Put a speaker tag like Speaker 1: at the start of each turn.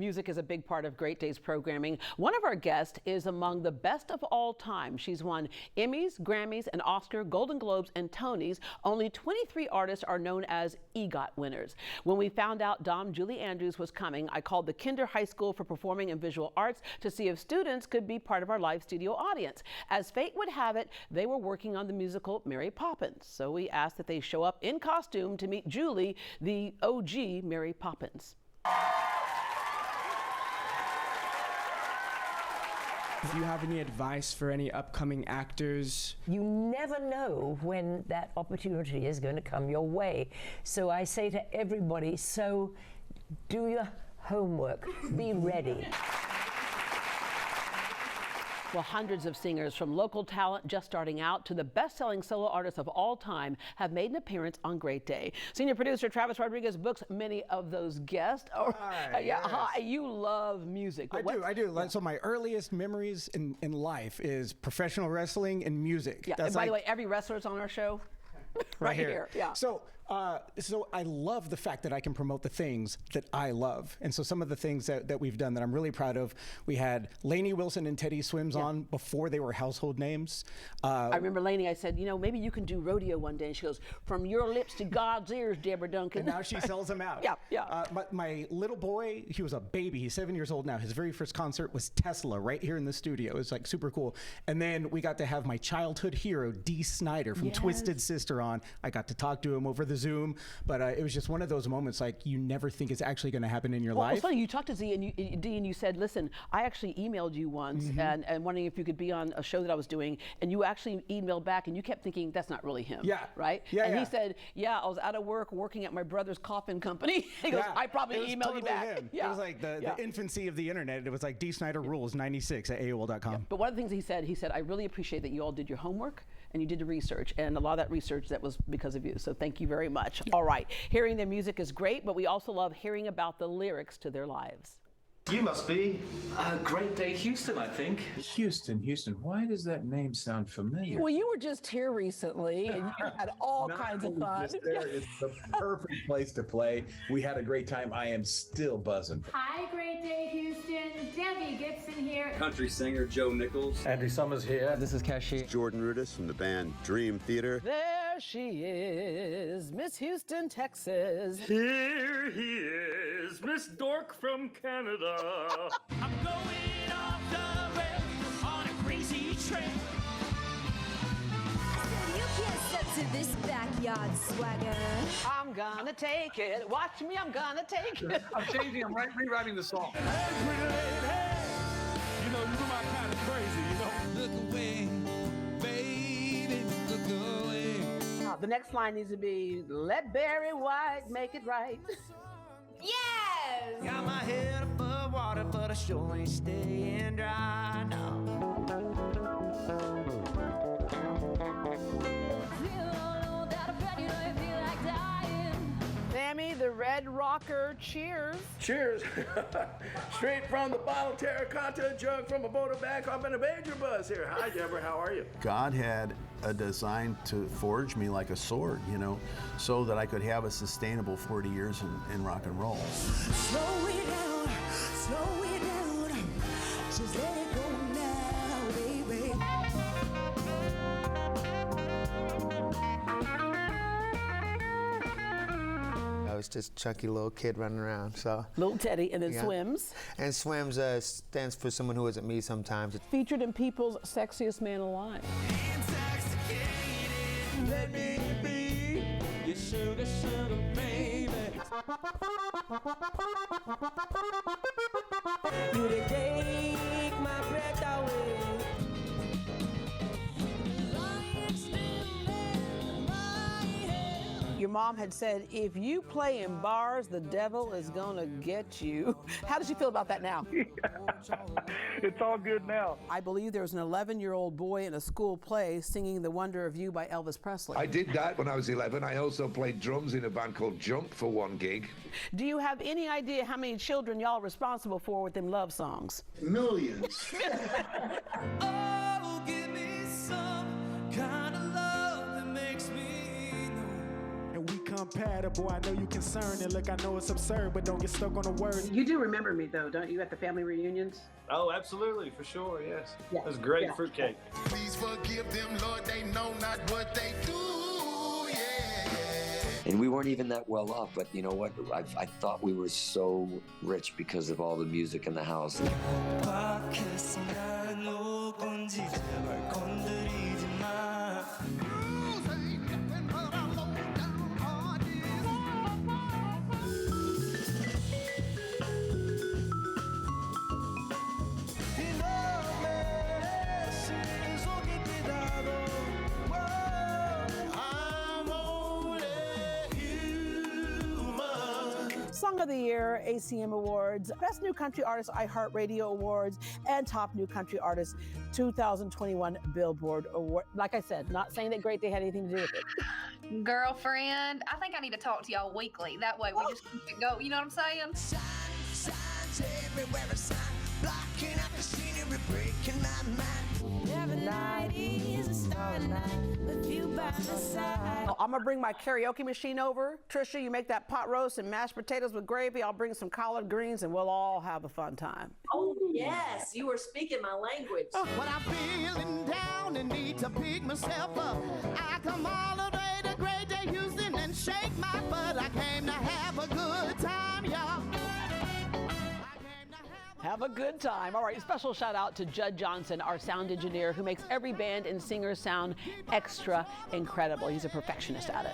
Speaker 1: Music is a big part of Great Day's programming. One of our guests is among the best of all time. She's won Emmys, Grammys, an Oscar, Golden Globes, and Tonys. Only 23 artists are known as EGOT winners. When we found out Dom Julie Andrews was coming, I called the Kinder High School for Performing and Visual Arts to see if students could be part of our live studio audience. As fate would have it, they were working on the musical Mary Poppins. So we asked that they show up in costume to meet Julie, the OG Mary Poppins.
Speaker 2: Do you have any advice for any upcoming actors?
Speaker 3: You never know when that opportunity is going to come your way. So I say to everybody, so do your homework, be ready.
Speaker 1: Well, hundreds of singers from local talent just starting out to the best-selling solo artists of all time have made an appearance on Great Day. Senior producer Travis Rodriguez books many of those guests. You love music.
Speaker 4: I do. So my earliest memories in life is professional wrestling and music.
Speaker 1: Yeah, and by the way, every wrestler's on our show. right here. Yeah.
Speaker 4: So I love the fact that I can promote the things that I love. And so some of the things that we've done that I'm really proud of, we had Lainey Wilson and Teddy Swims on before they were household names.
Speaker 1: I remember Lainey, I said, you know, maybe you can do rodeo one day. And she goes, from your lips to God's ears, Deborah Duncan.
Speaker 4: And now she sells them out.
Speaker 1: Yeah.
Speaker 4: My little boy, he was a baby. He's 7 years old now. His very first concert was Tesla right here in the studio. It was like super cool. And then we got to have my childhood hero, Dee Snider from Twisted Sister on. I got to talk to him over the Zoom, but it was just one of those moments like you never think it's actually going to happen in your life.
Speaker 1: It's funny, you talked to Dee and you said, listen, I actually emailed you once and wondering if you could be on a show that I was doing, and you actually emailed back and you kept thinking that's not really him.
Speaker 4: Yeah.
Speaker 1: Right?
Speaker 4: Yeah.
Speaker 1: And he said, I was out of work working at my brother's coffin company. He goes, I probably emailed you back.
Speaker 4: Him. It was like the infancy of the internet. It was like Dee Snider rules 96 at AOL.com.
Speaker 1: Yeah. But one of the things he said, I really appreciate that you all did your homework and you did the research, and a lot of that research that was because of you. So thank you very much. All right, hearing their music is great, but we also love hearing about the lyrics to their lives.
Speaker 5: You must be Great Day Houston, I think.
Speaker 6: Houston. Why does that name sound familiar?
Speaker 1: Well, you were just here recently, and you had all kinds of fun.
Speaker 6: It's the perfect place to play. We had a great time. I am still buzzing.
Speaker 7: Hi, Great Day Houston. Debbie Gibson here.
Speaker 5: Country singer Joe Nichols.
Speaker 8: Andy Summers here.
Speaker 9: This is Kashi.
Speaker 10: Jordan Rudess from the band Dream Theater.
Speaker 1: There she is, Miss Houston, Texas.
Speaker 11: Here he is, Miss Dork from Canada.
Speaker 12: I'm going off the rails on a crazy train.
Speaker 13: I said you can't step to this backyard swagger.
Speaker 1: I'm gonna take it. Watch me, I'm gonna take it.
Speaker 5: I'm changing, I'm rewriting the song.
Speaker 12: Hey, pretty lady, you know, you're my kind of crazy, you know. Look away, baby, look away.
Speaker 1: The next line needs to be, let Barry White make it right.
Speaker 13: Yes!
Speaker 12: Got my head above water, but I sure ain't staying dry now.
Speaker 1: Sammy, the Red Rocker, cheers.
Speaker 8: Cheers. Straight from the bottle, terracotta jug from a boat back up in a major buzz here. Hi, Deborah, how are you?
Speaker 10: God had a design to forge me like a sword, you know, so that I could have a sustainable 40 years in rock and roll.
Speaker 12: Slow it down, just let it go now, baby.
Speaker 9: I was just a chunky little kid running around, so.
Speaker 1: Little Teddy, and then Swims.
Speaker 9: And Swims stands for someone who isn't me sometimes.
Speaker 1: Featured in People's Sexiest Man Alive.
Speaker 12: Let me be your sugar, baby. You take my breath away.
Speaker 1: Your mom had said, if you play in bars, the devil is gonna get you. How does she feel about that now?
Speaker 11: It's all good now.
Speaker 1: I believe there was an 11-year-old boy in a school play singing The Wonder of You by Elvis Presley.
Speaker 14: I did that when I was 11. I also played drums in a band called Jump for one gig.
Speaker 1: Do you have any idea how many children y'all are responsible for with them love songs?
Speaker 10: Millions.
Speaker 12: Oh, give me some kind of love that makes me know.
Speaker 2: And we come unpatable. I know you concerned, and look, I know it's absurd, but don't get stuck on the words.
Speaker 15: You do remember me, though, don't you, at the family reunions?
Speaker 8: Oh, absolutely, for sure, yes.
Speaker 15: Yeah.
Speaker 8: It was great
Speaker 15: Yeah.
Speaker 8: fruitcake.
Speaker 12: Please forgive them, Lord, they know not what they do.
Speaker 16: And we weren't even that well off, but you know what? I thought we were so rich because of all the music in the house.
Speaker 17: Song of the Year, ACM Awards, Best New Country Artist iHeartRadio Awards, and Top New Country Artist 2021 Billboard Award. Like I said, not saying that Great Day had anything to do with it.
Speaker 18: Girlfriend, I think I need to talk to y'all weekly. That way we just keep it going. You know what I'm saying?
Speaker 12: Signs everywhere, a sign blocking out the scenery, breaking my mind. Every night is a starry night with you by the side.
Speaker 17: I'm gonna bring my karaoke machine over. Trisha, you make that pot roast and mashed potatoes with gravy. I'll bring some collard greens and we'll all have a fun time.
Speaker 19: Oh, yes, you are speaking my language.
Speaker 12: When I'm feeling down and need to pick myself up, I come all the way to Great Day Houston and shake my butt. I came to have a good time, y'all.
Speaker 1: Have a good time. All right, special shout out to Judd Johnson, our sound engineer, who makes every band and singer sound extra incredible. He's a perfectionist at it.